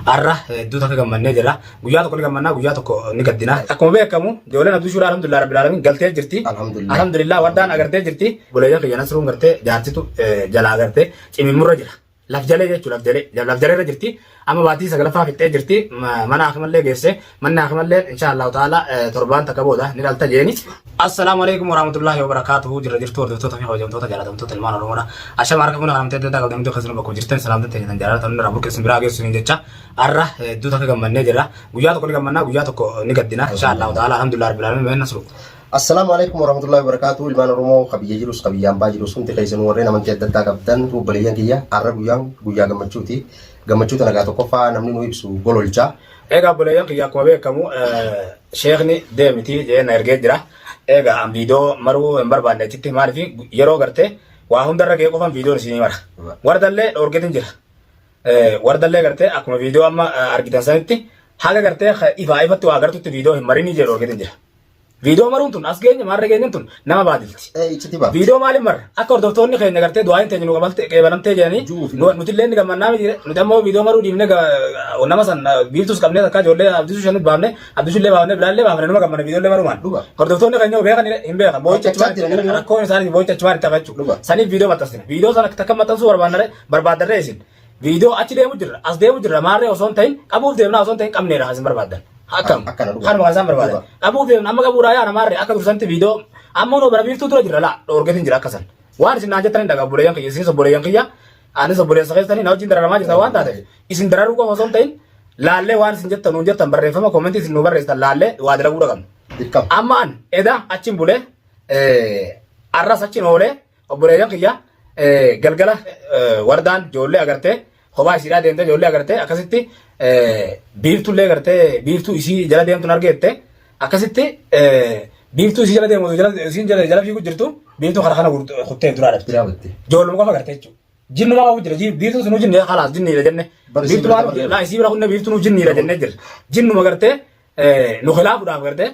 arra duuta ka gamannee jira guyyaa tokko ni gammannaa guyyaa tokko ni gaddina akkuma beekamu ijoolleen abduu shuuraa alhamdulillah rabbil alamin galtee jirti alhamdulillah wardaan agartee jirti buleeyyan kiyya nasruun gartee jaartitu jalaa agartee cimimurra jira laf jalee jechuudha laf jalee jirti amma baatii sagalaffaa fixxee jirti mana akimallee geesse manni akimallee inshallah taala torbaan takka booda ni dhalta jeeni assalamu alaikum warahmatullahi wabarakatuhu jirra jirtu hordoftoota fi hojjetoota jaalatamtoota ilmaan oromoodha ashama harka fuuna haramtee daddaa qabdamtu keessatti bakka jirtan salaamta ta'e jaalatamni rabbul keessan biraa geessu ni jecha arra duuta ka gammannee jira guyyaa tokko ni gammannaa guyyaa tokko ni gaddina inshallah taala alhamdulillah rabbil alamin meenna suru Assalamu alaikum warahmatullahi wabarakatuh. Ilmaan Oromoo kabiyya jirus kabiyyaan baa jirus hundi keessan warreen amantii adda addaa qabdan obboleeyyan kiyya har'a guyyaa gammachuuti. Gammachuuta nagaa tokkoffaa namni nu ibsu gololcha. Egaa obboleeyyan kiyya akkuma beekamu sheekni deemiti jeena ergee jira. Egaa viidiyoo maruu hin barbaanne itti maaliif yeroo gartee waa hundarra ga'ee qofan viidiyoon isinii mara. Wardallee dhorgetin jira. Wardallee gartee akkuma viidiyoo amma argitan sanitti haga gartee ifatti waa agartutti viidiyoo hin marinii jee dhorgetin jira. Video marun tun as geenye marre geenye tun nama baadilti. Video maaliif marra akka hordoftoonni keenya gartee du'aa hin teenye nu qabalte qeebalamtee jedhanii nuti illee ni gammannaa miti nuti ammoo video maruu dhiifne nama san biiftus qabnee akka ijoollee abdisu shanit baafne abdisu illee baafne bilaallee baafne nama gammanne video illee marumaan hordoftoonni keenya beekan hin beekan boo'ichachumaan rakkoon isaanii boo'ichachumaan itti hafachuu saniif video maxxansine video sana takka maxxansuu barbaadarree isin video achi deemu jirra as deemu jirra maarree osoo hin ta'in qabuuf deemnaa osoo hin ta'in qabneera isin barbaadan. Akam kan magasan berbada abu fi amma kabura ya namare akka dursanti video amma no bara biftu dura jira la dorgetin jira akasan waan isin naaje tan daga buleyan kiya isin so buleyan kiya ani so buleyan sakay tani nawjin dara majita waan taate isin dararu ko hoson tain lalle waan isin jetta nu jetta barreeffama comment isin nu barreessa lalle waa dara gura kam amma an eda achin bule arras achin ole buleyan kiya galgala wardaan jolle agarte khoba isira deemte jolle agarte akasitti biiftuullee gartee biiftuu isii jala deemtu argeette akkasitti biiftuu isii jala deemu isiin jala fiigu jirtu biiftuu kana kuttee duraa dhabde jooluma qofa gartee jechuudha jinnuma qabu jira biiftuu sunu jinne khalaas jinniidha jenne biiftuu laa isii bira kunne biiftuu nu jinniidha jenne jira jinnuma gartee nu khilaafuudhaaf gartee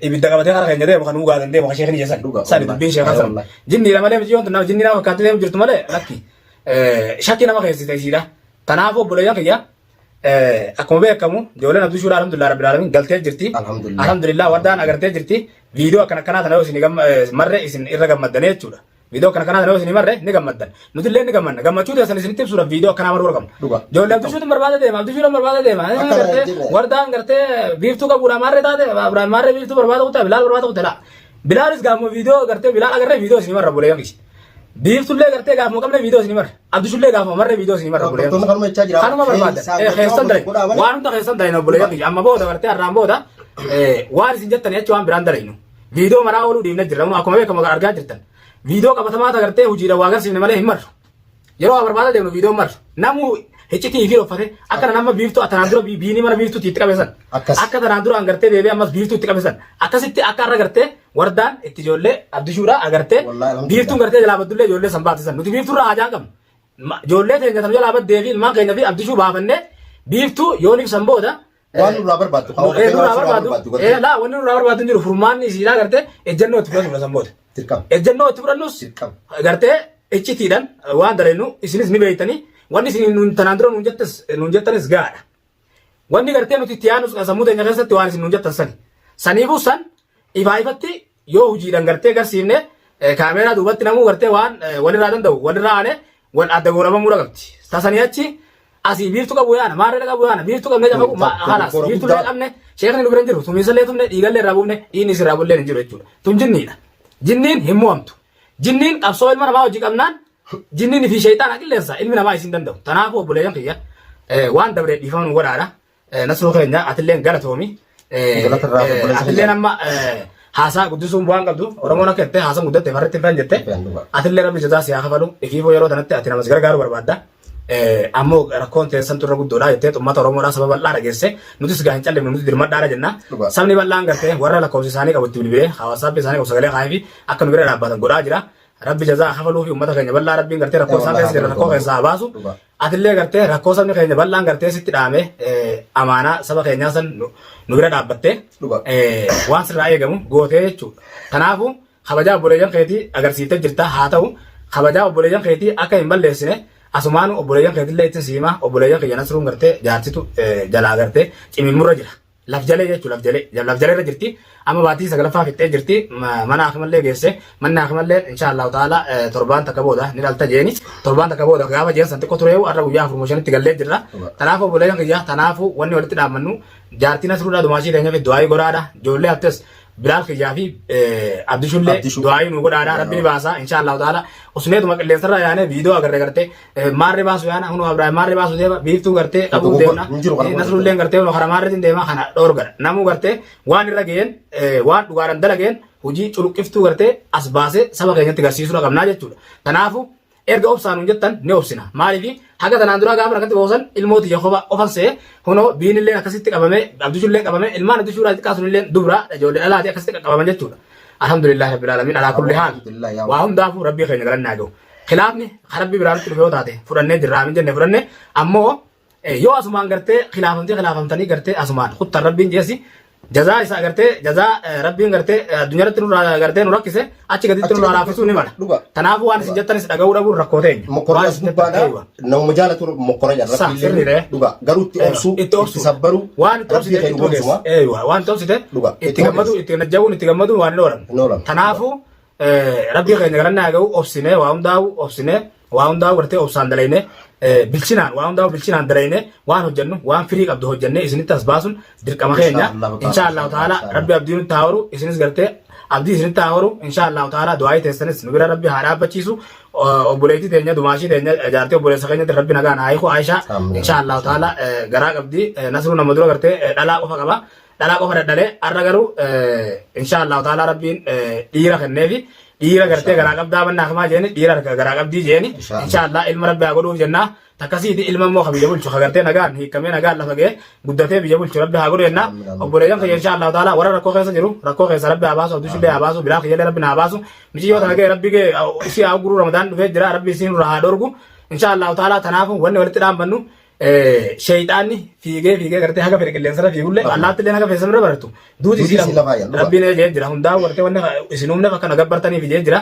ibidda qabatee kana keenya deemu kan nu gaatan deemu kan sheekni jesan sani dubbiin sheekan san jinniidha malee miti yoontu nama jinnii nama fakkaatee deemu jirtu malee lakki shakkii nama keessite isiidha kanaafuu obboleeyyan kiyya akkuma beekamu ijoolleen abduu shuuraa alhamdulillah rabbil alamin galtee jirti alhamdulillah wardaan agartee jirti viidiyoo akkana kanaa tana yoo isin marre isin irra gammaddanee jechuudha viidiyoo akkana kanaa tana yoo isin marre ni gammaddan nuti illee ni gammanna gammachuu teessan isinitti ibsuudhaaf viidiyoo akkanaa maruu qabna ijoollee abduu shuutiin barbaada deema wardaan gartee biiftuu qabuudha marre taate marre biiftuu barbaada kutaa bilaal barbaada kutaa bilaalis gaammoo viidiyoo gartee bilaal agarree viidiyoo isin marra buleeyyan kisi biiftuullee gartee gaafuma qabne viidiyoo isin marre abdishullee gaafuma marre viidiyoo isin marre buleeyyan kanuma barbaada keessan dare waan hunda keessan dare no buleeyyan amma booda gartee arraan booda waan isin jettanii achi waan biraan daraynu viidiyoo maraa ooluu dhiifne jirra akkuma beekamu argaa jirtan viidiyoo qabatamaa gartee hojiidha waa agarsiifne malee hin marru yeroo barbaada deemnu viidiyoo marru namu hiccitii fi uffate akkana nama biiftuu atanaan dura biinii mana biiftuu itti qabesan akka tanaan dura agartee deebi'ee ammas biiftuu itti qabesan akkasitti akka arra gartee wardaan itti ijoollee abdishuudha agartee biiftuun gartee jalaa baddullee ijoollee san baatisan nuti biiftuurraa hajaan qabna ijoollee teenya tan jalaa baddee fi ilmaan keenya fi abdishuu baafannee biiftuu yooniif san booda waan nurraa barbaaddu laa wanni nurraa barbaaddu jiru furmaanni isiidhaa gartee ejjennoo itti fudhatu san booda ejjennoo itti fudhannus gartee iccitiidhaan waan dareennu isinis ni beeytanii wanni isin nun tanaan dura nun jettanis gaadha wanni gartee nuti itti yaanus sammuu teenya keessatti waan isin nun jettan saniifuu san ifatti yoo hojiidhaan gartee garsiifne kaameeraa duubatti namuu gartee waan walirraa danda'u walirraa aane wal adda gooramamuu qabdi tasanii achi asii biiftuu qabu yaana maarree qabu yaana biiftuu qabne jafa halas biiftuullee qabne sheekni nu bira hin jiru tumiisallee tumne dhiigallee irraa buufne dhiinni isirraa bullee hin jiru jechuudha tun jinniidha jinniin hin mo'amtu jinniin qabsoo ilma namaa hojii qabnaan jinniin fi shaytaan qilleensa ilmi namaa isin danda'u tanaafuu obboleeyyan kiyya waan dabree dhiifamu godhaadha nasruu keenya atilleen galatoomi atilleen amma haasaa guddisuun bu'aan qabdu oromoon akka jettee haasaa guddatte farratti hin jette atillee rabbi jazaa siyaa kafalu ifiifoo yeroo tanatti ati namas gargaaru barbaadda ammoo rakkoon teessan turre guddoodha jettee ummata oromoodhaa saba bal'aa dhageesse nutis gaa hin calleefne nuti dirmadhaadha jenna sabni bal'aan gartee warra lakkoofsi isaanii qabu itti bilbilee hawaasaa isaanii qabu sagalee kaayee fi akka nu bira dhaabbatan godhaa jira rabbi jazaa kafalu fi ummata keenya bal'aa rabbiin gartee rakkoo isaan keessa jiran rakkoo keessaa baasu atillee gartee rakkoo sabni keenya bal'aan gartee sitti dhaame amaanaa saba keenyaa san nu bira dhaabbattee waan sirraa eegamu gootee jechuudha kanaafuu kabajaa obboleeyyan keetii agarsiiftee jirta haa ta'u kabajaa obboleeyyan keetii akka hin balleessine asumaan obboleeyyan keetillee itti siima obboleeyyan kiyya nasruun gartee jaartitu jalaa gartee cimimurra jira. Laf jalee jechuun laf jalee irra jirti. Amma baatii sagalaffaa fixee jirti. Mana akimallee geesse. Manni akimallee inshaallahu ta'ala torbaan takka booda ni dhalta jeeni. Torbaan takka booda gaafa jeen santi qotureewu arra guyyaa afur moshanitti gallee jirra. Tanaafu obboleeyyan kiyya tanaafu wanni walitti dhaabmannu jaartii nasruudha dumaashii teenya fi du'aayii godhaadha. Ijoollee haftes Bilal kiyyaa fi Abdishullee du'aayii nu godhaadha. Rabbiin baasa inshaallahu ta'ala. Usneetuma qilleensarra yaane viidiyoo agarre gartee maarree baasu yaana hunu Abiraahim maarree baasu deema biiftuu gartee qabuu deemna. Nasrulleen gartee hunu karamaarreetiin deema kana dhoorgadha. Namuu gartee waan irra ga'een waan dhugaadhaan dalageen hojii culuqqiftuu gartee as baasee saba keenyatti garsiisuu qabnaa jechuudha. Kanaafu erga obsaanuun jettan ni obsina. Maaliif haga tanaan dura gaafa rakkatti boosan ilmooti Yehova ofansee hunoo biinillee akkasitti qabame Abdishullee qabame ilmaan Abdishuudhaa xiqqaasunillee dubra ijoollee dhalaati akkasitti qabaman jechuudha. Alhamdulillah rabbil alamin ala kulli haal waa hundaafu rabbii keenya galannaa gahu. Khilaafni rabbii biraatti dhufe yoo taate fudhannee jirra amin jenne fudhanne ammoo yoo asumaan gartee khilaafamtanii gartee asumaan kuttan rabbiin jeesi jazaa isaa gartee jazaa rabbiin gartee addunyaatti nurraa gartee nu rakkise achi gaditti nurraa laafisuu ni mala. Kanaafuu waan isin jettanis dhaga'uu dhabuun rakkoo teenya. Mokkorras gubbaadha nama jaalatu mokkora jala rabbiillee dhuga garuu itti obsu sabbaru waan itti obsite itti ogeessa waan itti obsite itti gammadu itti najjabuun itti gammadu waan hin oolan. Kanaafuu rabbii keenya galannaa gahu obsine waa hundaa'u gartee obsaan dalayne bilchinaan waa hundaa'u bilchinaan dalayne waan hojjennu waan firii qabdu hojjennee isinitti as baasun dirqama keenya inshaallahu ta'ala rabbi abdii nutti haa horu isinis gartee abdii isinitti haa horu inshaallahu ta'ala du'aayii teessanis nu bira rabbi haa dhaabbachiisu obboleettii teenya dumaashii teenya jaartii obboleessa keenyatti rabbi nagaan haa hiiku Aishaa inshaallahu ta'ala garaa qabdi nasruu nama dura gartee dhalaa qofa qaba. Dhalaa qofa dadhalee har'a garuu inshaallahu ta'ala rabbiin dhiira kenneefi dhiira gartee garaa qabdaa mannaa kamaa jeeni dhiira garaa qabdii jeeni inshaallah ilma rabbi haa godhuuf jennaa takkasiiti ilma immoo ka biyya bulchu kagartee nagaan hiikamee nagaan lafa ga'ee guddatee biyya bulchu rabbi haa godhu jennaa obboleeyyan kiyya inshaallahu ta'ala warra rakkoo keessa jiru rakkoo keessa rabbi haa baasu Abdishullee haa baasu Bilal kiyyallee rabbi haa baasu michiyyoo tana ga'e rabbi ga'e isii haa guruu Ramadaan dhufee jira rabbi isiin irraa haa dhorgu inshaallahu ta'ala tanaafu wanni walitti dhaambannu shayxaanni fiigee gartee haga fedhe qilleensarra fiigullee allaattillee haga feesamirra baratu duuti isii rabbiin jee jira hundaa gartee wanni isin uumne akka gabbartaniif jee jira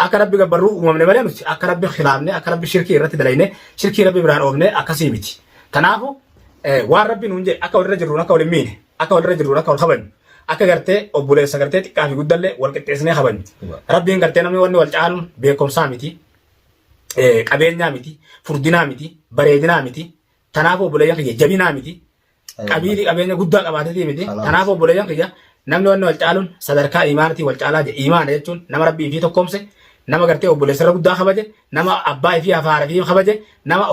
akka rabbi gabbarruu uumamne malee nuti akka rabbi khilaafne akka rabbi shirkii irratti dalayne shirkii rabbi biraan oofne akkasii miti. Kanaafu waan rabbi nuun jedhe akka walirra jirruun akka wal hin miine akka walirra jirruun akka wal kabajnu akka gartee obboleessa gartee xiqqaa fi guddallee wal qixxeessinee kabajnu rabbiin gartee namni wanni wal caaluun beekumsaa miti qabeenyaa miti furdinaa miti bareedinaa miti. Tanaafu obboleeyyan kiyya jabinaa miti qabiilii qabeenya guddaa qabaatetii miti. Tanaafu obboleeyyan kiyya namni wanni wal caaluun sadarkaa imaanatii wal caalaa jedhe imaana jechuun nama rabbii fi tokkoomse nama gartee obboleessarra guddaa kabaje nama abbaa fi haadha fi kabaje nama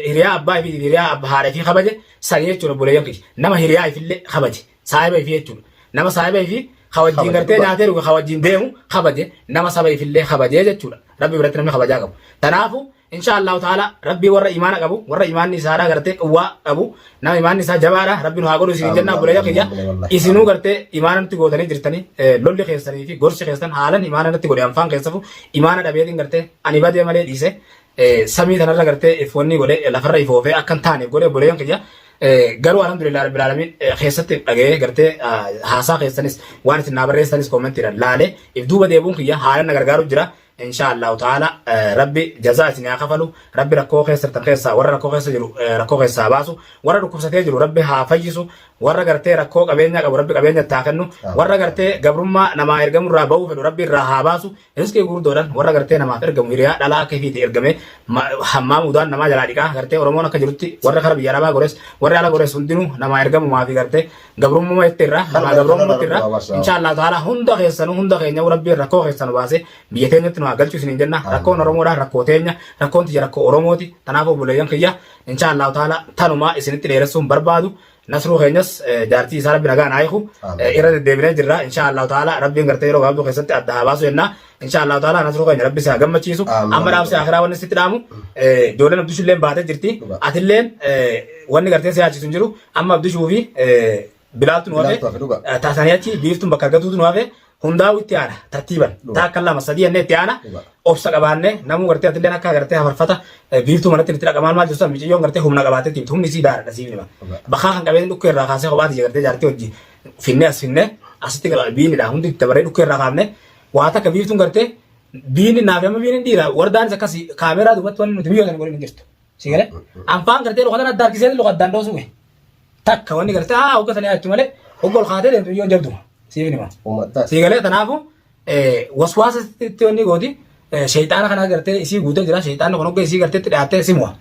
hiriyaa abbaa fi hiriyaa haadha fi kabaje sani jechuun obboleeyyan kiyya nama hiriyaa ifillee kabaje saahiba fi jechuun nama saahiba fi kawajjiin gartee nyaatee dhuga kawajjiin deemu kabaje nama saba ifillee kabajee jechuudha rabbi biratti namni kabajaa qabu. Tanaafu inshaallahu ta'ala rabbi warra imaana qabu warra imaanni isaadhaa gartee qawwaa qabu nama imaanni isaa jabaadha rabbi nu haa godhu isin jennaa obboleeyyan kiyya isinuu gartee imaana nutti gootanii jirtanii lolli keessanii fi gorsi keessan haalan imaana nutti godhe anfaan keessafu imaana dhabeetiin gartee ani badee malee dhiise samii tanarra gartee ifwanni godhe lafarra ifoofee akkan taaneef godhe obboleeyyan kiyya garuu alhamdulillah rabbil alamin keessatti dhagee gartee haasaa keessanis waan isin naa barreessanis koomentiidhaan laalee if duuba deebuun kiyya haalan na gargaaru jira. Inshaallahu ta'ala rabbi jazaa isin haa kafalu rabbi rakkoo keessatti keessaa warra rakkoo keessa jiru rakkoo keessaa baasu warra dhukkubsatee jiru rabbi haa fayyisu warra gartee rakkoo qabeenya qabu rabbi qabeenya itti haa kennu warra gartee gabrummaa namaa ergamu irraa ba'uu fedhu rabbi irraa haa baasu riskii gurguddoodhaan warra gartee namaaf ergamu hiriyaa dhalaa akka ifiiti ergame hammaa muudaan namaa jalaa dhiqaa gartee oromoon akka jirutti warra kara biyya arabaa gores warri ala gores hundinuu namaa ergamu maafi gartee gabrummaa itti irraa namaa gabrummaa itti irraa inshaallahu ta'ala hunda keessanuu hunda keenya rabbi rakkoo keessanu baase biyya keenyatti galchu isin jenna rakkoon oromoodha rakkoo teenya rakkoon tiyya rakkoo oromooti tanaaf obboleeyyan kiyya inshaallahu ta'ala tanuma isinitti dheeressuun barbaadu nasruu keenyas jaartii isaa rabbi nagaan haa hiiku irra deddeebinee jirra inshaallahu ta'ala rabbiin gartee yeroo gabaabduu keessatti adda haa baasu jenna inshaallahu ta'ala nasruu keenya rabbi si haa gammachiisu amma dhaamsi akiraa wanni sitti dhaamu ijoolleen Abdishulleen baatee jirti atilleen wanni gartee si yaachisu hin jiru amma Abdishuu fi Bilaaltu nu hafe taasanii achi biiftuun bakka argatuutu nu hafe hundaa'u itti aana tartiiban taakka lama sadii ennee itti aana obsa qabaanne namuu gartee atilleen akka gartee hafarfata biiftuu manatti itti dhaqamaan maal jirtu miiciyyoon gartee humna qabaatee tiimtu humni isii daara dhasiif nima bakka kan qabeen dhukkee irraa kaasee kophaati gartee jaartii hojii finne asitti biinidha hundi itti dabaree dhukkee irraa kaafne waa takka biiftuun gartee biini naaf amma biini dhiira wardaanis akkasii kaameeraa duubatti wanni nuti biyyoota godhin hin jirtu sigale afaan gartee luqatan adda harkisee luqaddaan dhoosu takka wanni gartee hoggatanii achi malee hoggol kaatee deemtu yoo jabdu siifnima sigale tanaafu waswaasa itti wanni gooti shayxaana kana gartee isii guutee jira shayxaanni kun hogga isii gartee itti dhiyaattee simua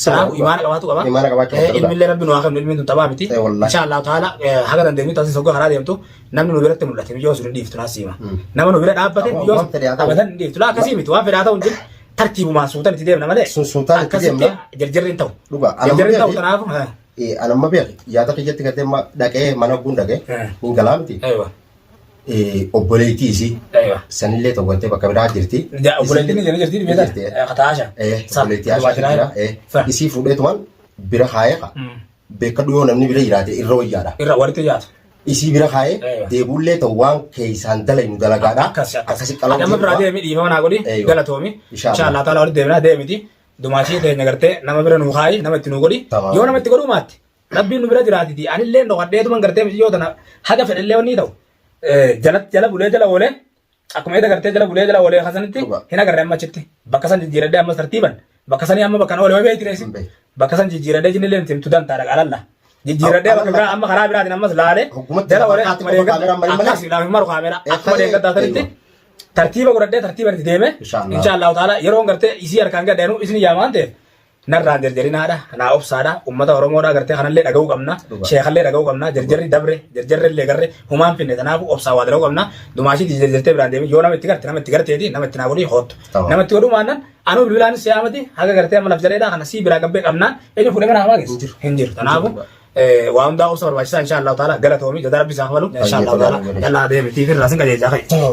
Salaam imaana qabaatu qaba. Imaana qabaachuu qaba. Ilmi illee rabbiin waa kennu ilmi tun taphaa miti. Inshallah taala haga dandeemnu taasisu sogga karaa deemtu namni nu biratti mul'ate biyyoo sun dhiiftu naasima. Nama nu bira dhaabbate biyyoo abadan dhiiftu laa akkasii miti waan fedhaa ta'u hin tartiibumaan suutan itti deemna malee. Suutaan itti deemna. Jarjarri hin ta'u. Dhugaa. Jarjarri hin ta'u tanaafu. Anamma beek yaada kiyyatti gatee dhaqee mana gun dhaqee hin galaa miti. Obboleettii isii sanillee tokkottee bakka biraa jirti. Obboleettiin ni jirti beektaa kataasha. Obboleettii ashaa jira. Isii fuudheetumaan bira kaayee beeka dhuyoo namni bira jiraate irra wayyaadha. Irra walitti jaatu. Isii bira kaayee deebullee ta'u waan keessaan dalaynu dalagaadha. Akkasi qalama. Nama biraa deemi dhiifama naa godhi galatoomi. Inshallah taala walitti deemnaa deemiti. Dumaashii teenya gartee nama bira nuu kaayi nama itti nuu godhi. Yoo nama itti godhuu maatti. Rabbiin nu bira jiraatiti. Anillee ndoqadheetumaan gartee yoo tana haga fedhallee wanni ta'u. Jala bulee jala oolee akkuma eda gartee jala bulee jala oolee kasanitti hin agarree amma achitti bakka san jijjiiradhee amma tartiiban bakka sanii amma bakka oolee beekti reesi bakka san jijjiiradhee jinillee timtu dantaadha qalalla jijjiiradhee bakka biraa amma karaa biraatiin ammas laalee jala oolee akkuma deeggaddaa akkasii laafii maru kaameera akkuma deeggaddaa sanitti tartiiba godhadhee tartiiban itti deeme inshaallahu taala yeroo gartee isii harkaan gadheenu isin yaamaan ta'e narraan jarjarinaadha naa obsaadha ummata oromoodha gartee kanallee dhaga'uu qabna sheekallee dhaga'uu qabna jarjarri dabre jarjarrillee garre humaan finne tanaafu obsaa waa dhaga'uu qabna dumaashii jarjartee biraan deemi yoo nama itti garteeti nama itti naa godhii hoottu nama itti godhuu maannan anuu bilbilaanis siyaamati haga gartee amma laf jaleedha kana sii biraa gabbee qabnaan eenyu fuudhee mana hamaa geessu hin jiru tanaafu waa hundaa obsa barbaachisaa inshaallahu taala galatoomii jada rabbi isaa kafalu inshaallahu taala yallaa deemitii firraa sin qajeelchaa fa'i.